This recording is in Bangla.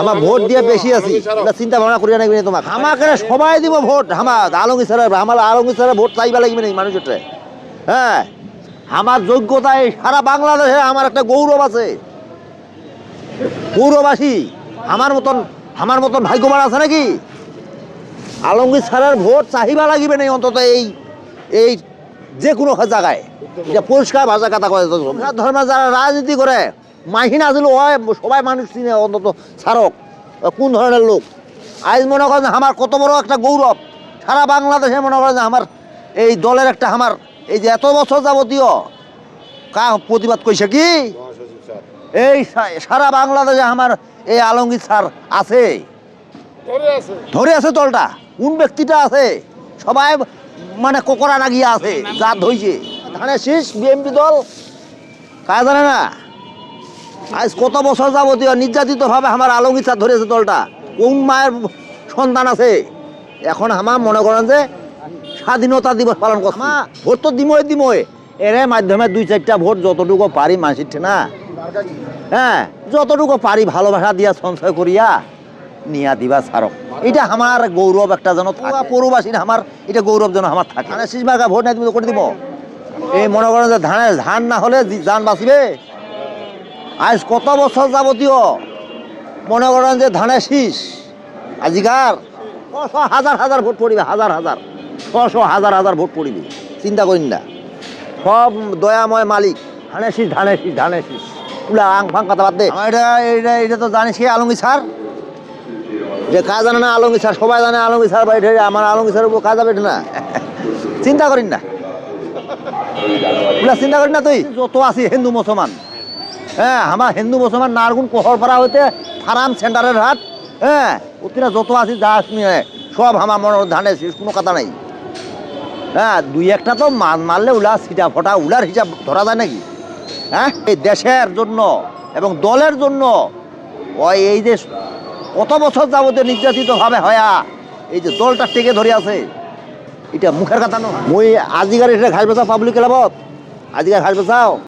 আমার ভোট দিয়ে বেশি আছি, চিন্তা ভাবনা করি না তোমাকে। আমাকে সবাই দিব ভোট, আমার আলমগীর স্যারের, আমার আলমগীর স্যারের ভোট চাইবা লাগবে না মানুষের। হ্যাঁ, আমার যোগ্যতায় সারা বাংলাদেশে আমার একটা গৌরব আছে, গৌরবাসী। আমার মতন ভাগ্যবান আছে নাকি? আলমগীর স্যারের ভোট চাহিবা লাগিবে না অন্তত এই যে কোনো জায়গায়। এটা পরিষ্কার ভাষা কথা কয়। ধর্মের যারা রাজনীতি করে মাহিন আসলে হয় সবাই মানুষ চিনে অন্তত ছাড়ক কোন ধরনের লোক। আজ মনে করেন আমার কত বড় একটা গৌরব, সারা বাংলাদেশে মনে করেন আমার এই দলের একটা, আমার এই যে এত বছর যাবতীয় প্রতিবাদ কইছে কি এই সারা বাংলাদেশে আমার এই আলমগীর স্যার আছে, ধরে আছে দলটা। কোন ব্যক্তিটা আছে সবাই মানে কোকরা লাগিয়ে আছে, যা ধইছে ধানের শীষ বিএনপি দল কাজ জানে না। আজ কত বছর যাবতীয় নির্যাতিত ভাবে আমার আলমগীর স্যার ধরেছে দলটা। কোন মায়ের সন্তান আছে এখন আমার মনে করেন যে স্বাধীনতা দিবস পালন করছে। ভোট তো দিমই এর মাধ্যমে 2-4টা ভোট যতটুকু পারি মানসির না, হ্যাঁ যতটুকু পারি ভালোবাসা দিয়া সঞ্চয় করিয়া নিয়া দিবা ছাড়ক। এটা আমার গৌরব একটা যেন পৌরবাসীর, আমার এটা গৌরব যেন আমার থাকে। ধানের শীষ মার্কা ভোট নাই তুমি করে দিব। এই মনে করেন যে ধান না হলে জান বাঁচিবে। আজ কত বছর যাবতীয় মনে করেন যে ধানের শীষ আজিকার 100,000 ভোট পড়িবে, হাজার 100,000 ভোট পড়িবে। চিন্তা করেন না, সব দয়াময় মালিক। ধানের শীষ পুলা আং ফাং কথা বাদ দে। এটা তো জানিস কি আলমগীর স্যার, যে কাজ জানে না আলমগীর স্যার, সবাই জানে আলমগীর স্যার বাইরে, আমার আলমগীর স্যারের উপর কাজ হবে না। চিন্তা করিন না, চিন্তা করিন না। তুই যত আছি হিন্দু মুসলমান, হ্যাঁ আমার হিন্দু মুসলমান নারগুন কোহরপাড়া হইতে ফার্ম সেন্টারের হাট, হ্যাঁ ওরা যত আছি যা সব আমার মনে ধানের শীষ, কোনো কথা নাই। হ্যাঁ 2-1টা তো মারলে উলা ছিটা ফটা উলার হিসাব ধরা যায় নাকি? হ্যাঁ এই দেশের জন্য এবং দলের জন্য ওই এই যে কত বছর যাবতীয় নির্যাতিত ভাবে হয়া এই যে দলটা টেকে ধরে আছে, এটা মুখের কথা নয়। মই আজিকার এটা ঘাস বেচাও পাবলিক ক্লাবত, আজিকার ঘাস বেচাও।